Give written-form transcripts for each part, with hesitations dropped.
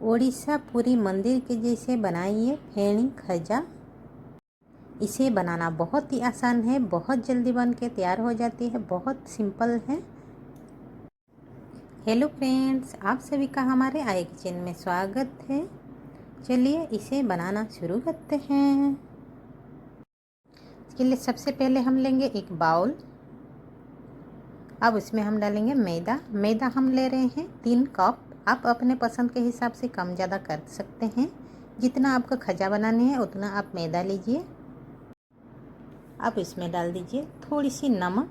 ओडिशा पुरी मंदिर के जैसे बनाइए फेणी खजा। इसे बनाना बहुत ही आसान है, बहुत जल्दी बन के तैयार हो जाती है, बहुत सिंपल है। हेलो फ्रेंड्स, आप सभी का हमारे आए किचन में स्वागत है। चलिए इसे बनाना शुरू करते हैं। इसके लिए सबसे पहले हम लेंगे एक बाउल। अब उसमें हम डालेंगे मैदा हम ले रहे हैं 3 कप। आप अपने पसंद के हिसाब से कम ज़्यादा कर सकते हैं। जितना आपको खजा बनानी है उतना आप मैदा लीजिए। अब इसमें डाल दीजिए थोड़ी सी नमक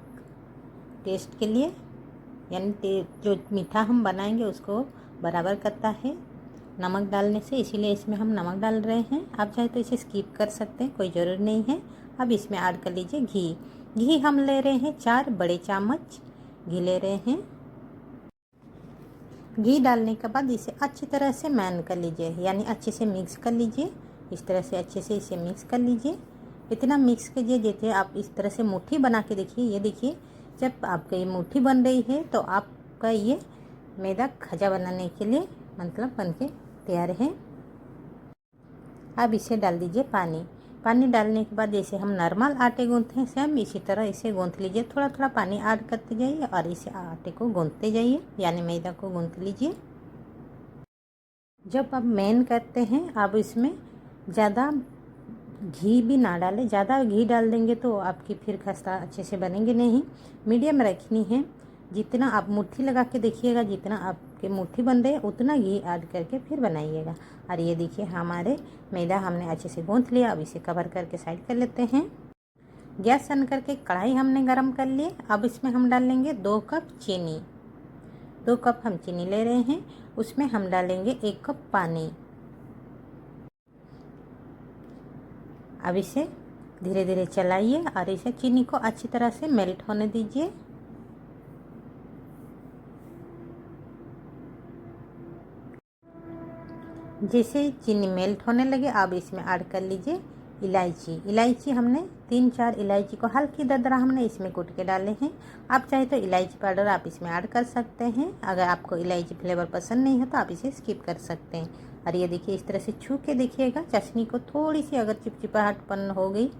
टेस्ट के लिए, यानी जो मीठा हम बनाएंगे उसको बराबर करता है नमक डालने से, इसीलिए इसमें हम नमक डाल रहे हैं। आप चाहे तो इसे स्किप कर सकते हैं, कोई ज़रूर नहीं है। अब इसमें ऐड कर लीजिए घी हम ले रहे हैं 4 बड़े चम्मच घी ले रहे हैं। घी डालने के बाद इसे अच्छी तरह से मैन कर लीजिए, यानी अच्छे से मिक्स कर लीजिए। इस तरह से अच्छे से इसे मिक्स कर लीजिए। इतना मिक्स कीजिए जैसे आप इस तरह से मुट्ठी बना के देखिए। ये देखिए, जब आपका ये मुट्ठी बन रही है तो आपका ये मैदा खजा बनाने के लिए मतलब बन के तैयार है। अब इसे डाल दीजिए पानी डालने के बाद जैसे हम नॉर्मल आटे गूंथते हैं सेम इसी तरह इसे गूंथ लीजिए। थोड़ा थोड़ा पानी ऐड करते जाइए और इसे आटे को गूंथते जाइए, यानी मैदा को गूंथ लीजिए। जब आप मेन करते हैं आप इसमें ज़्यादा घी भी ना डालें। ज़्यादा घी डाल देंगे तो आपकी फिर खस्ता अच्छे से बनेंगे नहीं। मीडियम रखनी है। जितना आप मुट्ठी लगा के देखिएगा, जितना आपके मुट्ठी बन रहे उतना घी ऐड करके फिर बनाइएगा। और ये देखिए हमारे मैदा हमने अच्छे से गूंथ लिया। अब इसे कवर करके साइड कर लेते हैं। गैस ऑन करके कढ़ाई हमने गरम कर ली। अब इसमें हम डालेंगे 2 कप चीनी। 2 कप हम चीनी ले रहे हैं, उसमें हम डालेंगे 1 कप पानी। अब इसे धीरे धीरे चलाइए और इसे चीनी को अच्छी तरह से मेल्ट होने दीजिए। जैसे चीनी मेल्ट होने लगे अब इसमें ऐड कर लीजिए इलायची हमने 3-4 इलायची को हल्की दरदरा हमने इसमें कूट के डाले हैं। आप चाहे तो इलायची पाउडर आप इसमें ऐड कर सकते हैं। अगर आपको इलायची फ्लेवर पसंद नहीं है तो आप इसे स्किप कर सकते हैं। और ये देखिए इस तरह से छू के देखिएगा चटनी को, थोड़ी सी अगर चिपचिपाहटपन हो गई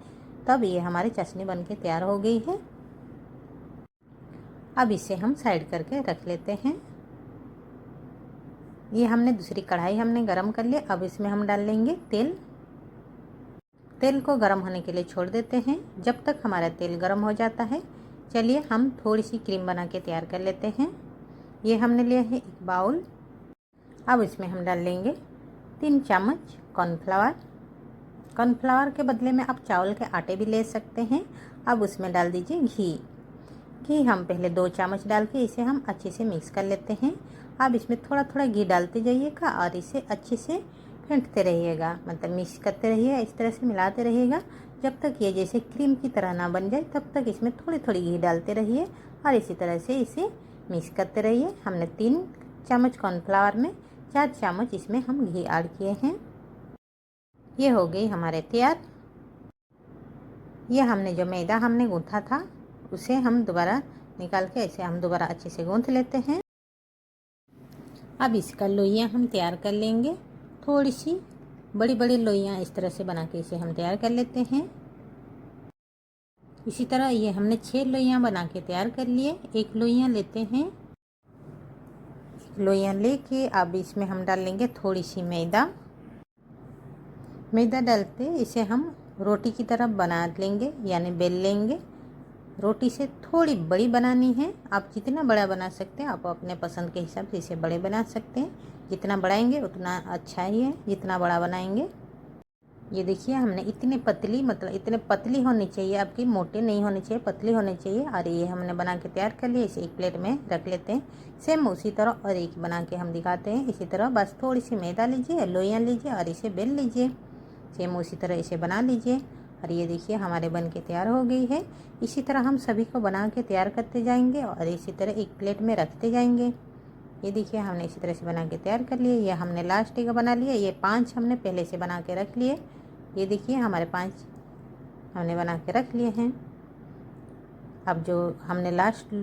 तब ये हमारी चटनी बन के तैयार हो गई है। अब इसे हम साइड करके रख लेते हैं। ये हमने दूसरी कढ़ाई हमने गरम कर लिया। अब इसमें हम डाल लेंगे तेल को गरम होने के लिए छोड़ देते हैं जब तक हमारा तेल गरम हो जाता है। चलिए हम थोड़ी सी क्रीम बना के तैयार कर लेते हैं। ये हमने लिया है एक बाउल। अब इसमें हम डाल लेंगे 3 चम्मच कॉर्नफ्लावर के बदले में आप चावल के आटे भी ले सकते हैं। अब उसमें डाल दीजिए घी हम पहले 2 चम्मच डाल के इसे हम अच्छे से मिक्स कर लेते हैं। अब इसमें थोड़ा थोड़ा घी डालते जाइएगा और इसे अच्छे से फेंटते रहिएगा, मतलब मिक्स करते रहिए, इस तरह से मिलाते रहिएगा जब तक ये जैसे क्रीम की तरह ना बन जाए। तब तक इसमें थोड़ी थोड़ी घी डालते रहिए और इसी तरह से इसे मिक्स करते रहिए। हमने 3 चम्मच कॉर्नफ्लावर में 4 चम्मच इसमें हम घी ऐड किए हैं। ये हो गई हमारे तैयार। ये हमने जो मैदा हमने गूँथा था उसे हम दोबारा निकाल के इसे हम दोबारा अच्छे से गूँथ लेते हैं। अब इसका लोइयाँ हम तैयार कर लेंगे। थोड़ी सी बड़ी बड़ी लोइयाँ इस तरह से बना के इसे हम तैयार कर लेते हैं। इसी तरह ये हमने 6 लोइयाँ बना के तैयार कर लिए। एक लोइयाँ लेते हैं। लोइयाँ लेके अब इसमें हम डाल लेंगे थोड़ी सी मैदा डालते इसे हम रोटी की तरह बना लेंगे, यानी बेल लेंगे। रोटी से थोड़ी बड़ी बनानी है। आप जितना बड़ा बना सकते हैं, आप अपने पसंद के हिसाब से इसे बड़े बना सकते हैं। जितना बढ़ाएंगे उतना अच्छा ही है, जितना बड़ा बनाएंगे। ये देखिए हमने इतने पतली होनी चाहिए, आपकी मोटे नहीं होनी चाहिए, पतली होनी चाहिए। और ये हमने बना के तैयार कर लिया। इसे एक प्लेट में रख लेते हैं। सेम उसी तरह और एक बना के हम दिखाते हैं। इसी तरह बस थोड़ी सी मैदा लीजिए, लोइयाँ लीजिए और इसे बेल लीजिए। सेम उसी तरह इसे बना लीजिए। और ये देखिए हमारे बन के तैयार हो गई है। इसी तरह हम सभी को बना के तैयार करते जाएंगे और इसी तरह एक प्लेट में रखते जाएंगे। ये देखिए हमने इसी तरह से बना के तैयार कर लिए। ये हमने लास्ट का बना लिया। ये 5 हमने पहले से बना के रख लिए। ये देखिए हमारे 5 हमने बना के रख लिए हैं। अब जो हमने लास्ट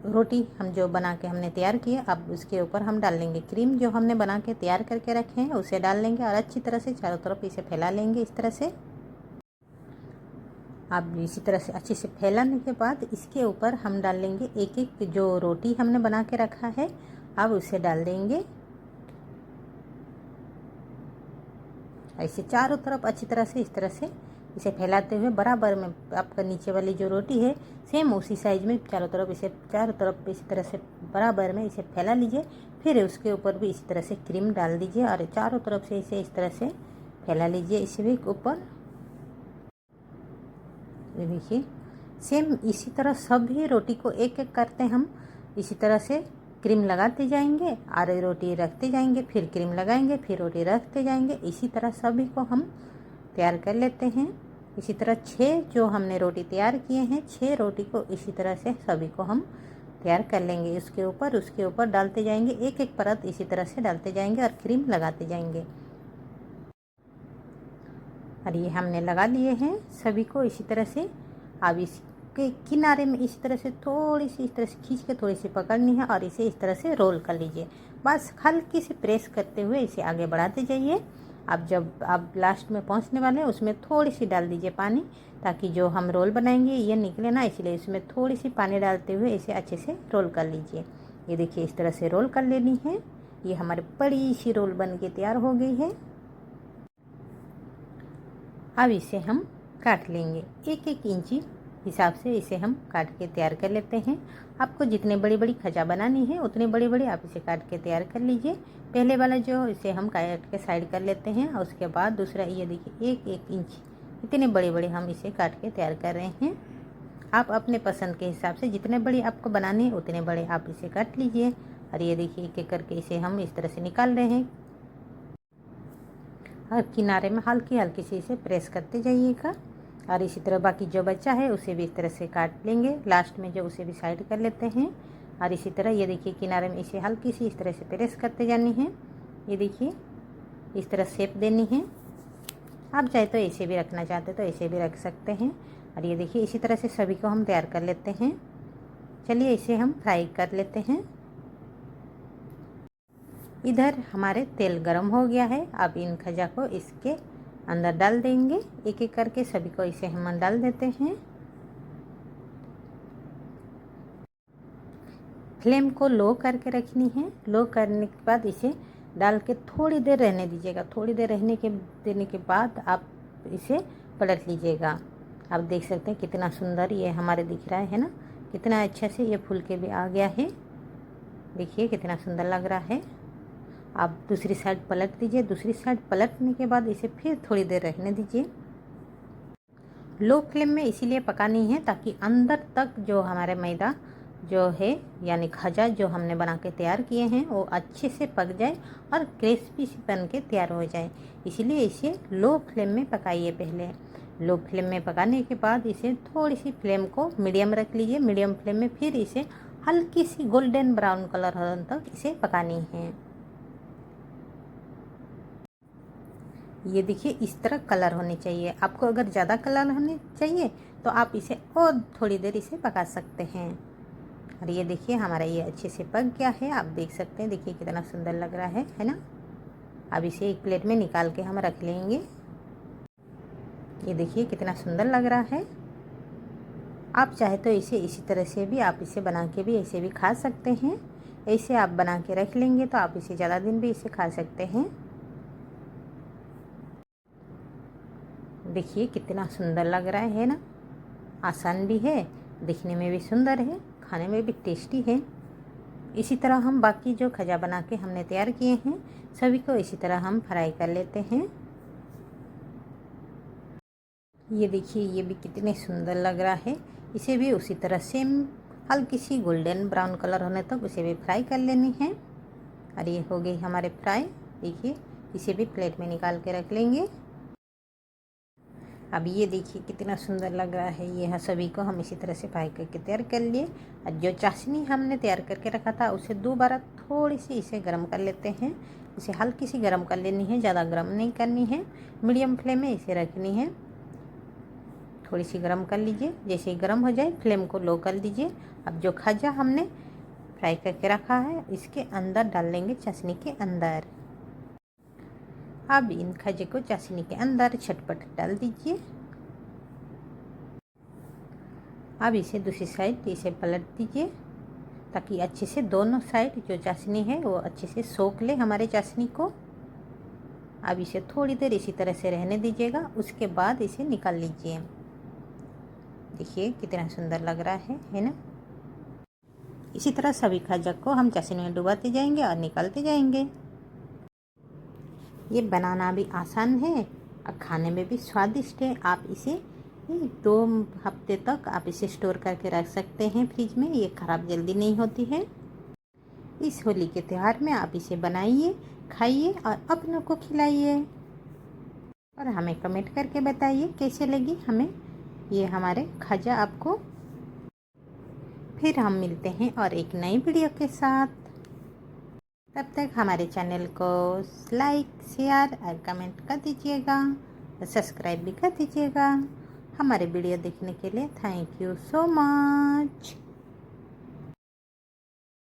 रोटी हम जो बना के हमने तैयार की है, अब उसके ऊपर हम डाल लेंगे क्रीम जो हमने बना के तैयार करके रखे हैं, उसे डाल लेंगे और अच्छी तरह से चारों तरफ इसे फैला लेंगे। इस तरह से अब इसी तरह से अच्छे से फैलाने के बाद इसके ऊपर हम डाल लेंगे एक एक जो रोटी हमने बना के रखा है, अब उसे डाल देंगे। ऐसे चारों तरफ अच्छी तरह से इस तरह से इसे फैलाते हुए बराबर में आपका नीचे वाली जो रोटी है सेम उसी साइज में चारों तरफ इसी तरह से बराबर में इसे फैला लीजिए। फिर उसके ऊपर भी इसी तरह से क्रीम डाल दीजिए और चारों तरफ से इसे इस तरह से फैला लीजिए। इसे भी ऊपर देखिए सेम इसी तरह सभी रोटी को एक एक करते हम इसी तरह से क्रीम लगाते जाएंगे और रोटी रखते जाएंगे, फिर क्रीम लगाएंगे, फिर रोटी रखते जाएंगे। इसी तरह सभी को हम तैयार कर लेते हैं। इसी तरह 6 जो हमने रोटी तैयार किए हैं, 6 रोटी को इसी तरह से सभी को हम तैयार कर लेंगे। उसके ऊपर डालते जाएंगे, एक एक परत इसी तरह से डालते जाएंगे और क्रीम लगाते जाएंगे। और ये हमने लगा लिए हैं सभी को इसी तरह से। अब इसके किनारे में इस तरह से थोड़ी सी इस तरह से खींच के थोड़ी सी पकड़नी है और इसे इस तरह से रोल कर लीजिए। बस हल्की से प्रेस करते हुए इसे आगे बढ़ाते जाइए। अब जब आप लास्ट में पहुंचने वाले हैं उसमें थोड़ी सी डाल दीजिए पानी, ताकि जो हम रोल बनाएंगे ये निकले ना, इसलिए इसमें थोड़ी सी पानी डालते हुए इसे अच्छे से रोल कर लीजिए। ये देखिए इस तरह से रोल कर लेनी है। ये हमारी बड़ी सी रोल बन के तैयार हो गई है। अब इसे हम काट लेंगे, एक एक इंची हिसाब से इसे हम काट के तैयार कर लेते हैं। आपको जितने बड़ी बड़ी खजा बनानी है उतने बड़े बड़े आप इसे काट के तैयार कर लीजिए। पहले वाला जो इसे हम काट के साइड कर लेते हैं और उसके बाद दूसरा ये देखिए एक एक इंच इतने बड़े बड़े हम इसे काट के तैयार कर रहे हैं। आप अपने पसंद के हिसाब से जितने बड़े आपको बनाने हैं उतने बड़े आप इसे काट लीजिए। और ये देखिए एक एक करके इसे हम इस तरह से निकाल रहे हैं और किनारे में हल्की हल्की से इसे प्रेस करते जाइएगा। और इसी तरह बाकी जो बचा है उसे भी इस तरह से काट लेंगे, लास्ट में जो उसे भी साइड कर लेते हैं। और इसी तरह ये देखिए किनारे में इसे हल्की सी इस तरह से प्रेस करते जानी है। ये देखिए इस तरह शेप देनी है। आप चाहे तो ऐसे भी रखना चाहते तो ऐसे भी रख सकते हैं। और ये देखिए इसी तरह से सभी को हम तैयार कर लेते हैं। चलिए इसे हम फ्राई कर लेते हैं। इधर हमारे तेल गरम हो गया है। अब इन खजा को इसके अंदर डाल देंगे, एक एक करके सभी को इसे हम डाल देते हैं। फ्लेम को लो करके रखनी है। लो करने के बाद इसे डाल के थोड़ी देर रहने दीजिएगा। थोड़ी देर देने के बाद आप इसे पलट लीजिएगा। आप देख सकते हैं कितना सुंदर ये हमारे दिख रहा है ना, कितना अच्छा से ये फूल के भी आ गया है। देखिए कितना सुंदर लग रहा है। आप दूसरी साइड पलट दीजिए। दूसरी साइड पलटने के बाद इसे फिर थोड़ी देर रहने दीजिए। लो फ्लेम में इसीलिए पकानी है ताकि अंदर तक जो हमारे मैदा जो है यानी खजा जो हमने बना के तैयार किए हैं वो अच्छे से पक जाए और क्रिस्पी सी बन के तैयार हो जाए। इसीलिए इसे लो फ्लेम में पकाइए। पहले लो फ्लेम में पकाने के बाद इसे थोड़ी सी फ्लेम को मीडियम रख लीजिए। मीडियम फ्लेम में फिर इसे हल्की सी गोल्डन ब्राउन कलर होने तक इसे पकानी है। ये देखिए इस तरह कलर होने चाहिए। आपको अगर ज़्यादा कलर होने चाहिए तो आप इसे और थोड़ी देर इसे पका सकते हैं। और ये देखिए हमारा ये अच्छे से पक गया है। आप देख सकते हैं, देखिए कितना सुंदर लग रहा है ना। अब इसे एक प्लेट में निकाल के हम रख लेंगे। ये देखिए कितना सुंदर लग रहा है। आप चाहे तो इसे इसी तरह से भी आप इसे बना के भी ऐसे भी खा सकते हैं। ऐसे आप बना के रख लेंगे तो आप इसे ज़्यादा दिन भी इसे खा सकते हैं। देखिए कितना सुंदर लग रहा है ना, आसान भी है, दिखने में भी सुंदर है, खाने में भी टेस्टी है। इसी तरह हम बाकी जो खजा बना के हमने तैयार किए हैं सभी को इसी तरह हम फ्राई कर लेते हैं। ये देखिए ये भी कितने सुंदर लग रहा है। इसे भी उसी तरह सेम हल्की सी गोल्डन ब्राउन कलर होने तक उसे भी फ्राई कर लेनी है। और ये हो गई हमारे फ्राई। देखिए इसे भी प्लेट में निकाल के रख लेंगे। अब ये देखिए कितना सुंदर लग रहा है। ये सभी को हम इसी तरह से फ्राई करके तैयार कर लिए। और जो चाशनी हमने तैयार करके रखा था उसे दोबारा थोड़ी सी इसे गर्म कर लेते हैं। इसे हल्की सी गर्म कर लेनी है, ज़्यादा गर्म नहीं करनी है। मीडियम फ्लेम में इसे रखनी है। थोड़ी सी गर्म कर लीजिए। जैसे ही गर्म हो जाए फ्लेम को लो कर दीजिए। अब जो खाजा हमने फ्राई करके रखा है इसके अंदर डाल लेंगे, चाशनी के अंदर। अब इन खाजे को चाशनी के अंदर झटपट डाल दीजिए। अब इसे दूसरी साइड इसे पलट दीजिए ताकि अच्छे से दोनों साइड जो चाशनी है वो अच्छे से सोख ले हमारे चाशनी को। अब इसे थोड़ी देर इसी तरह से रहने दीजिएगा, उसके बाद इसे निकाल लीजिए। देखिए कितना सुंदर लग रहा है ना। इसी तरह सभी खाजा को हम चाशनी में डुबाते जाएंगे और निकालते जाएंगे। ये बनाना भी आसान है और खाने में भी स्वादिष्ट है। आप इसे 2 हफ्ते तक आप इसे स्टोर करके रख सकते हैं फ्रिज में, ये ख़राब जल्दी नहीं होती है। इस होली के त्यौहार में आप इसे बनाइए, खाइए और अपनों को खिलाइए और हमें कमेंट करके बताइए कैसे लगी हमें ये हमारे खाजा आपको। फिर हम मिलते हैं और एक नई वीडियो के साथ। तब तक हमारे चैनल को लाइक, शेयर और कमेंट कर दीजिएगा, सब्सक्राइब भी कर दीजिएगा। हमारे वीडियो देखने के लिए थैंक यू सो मच।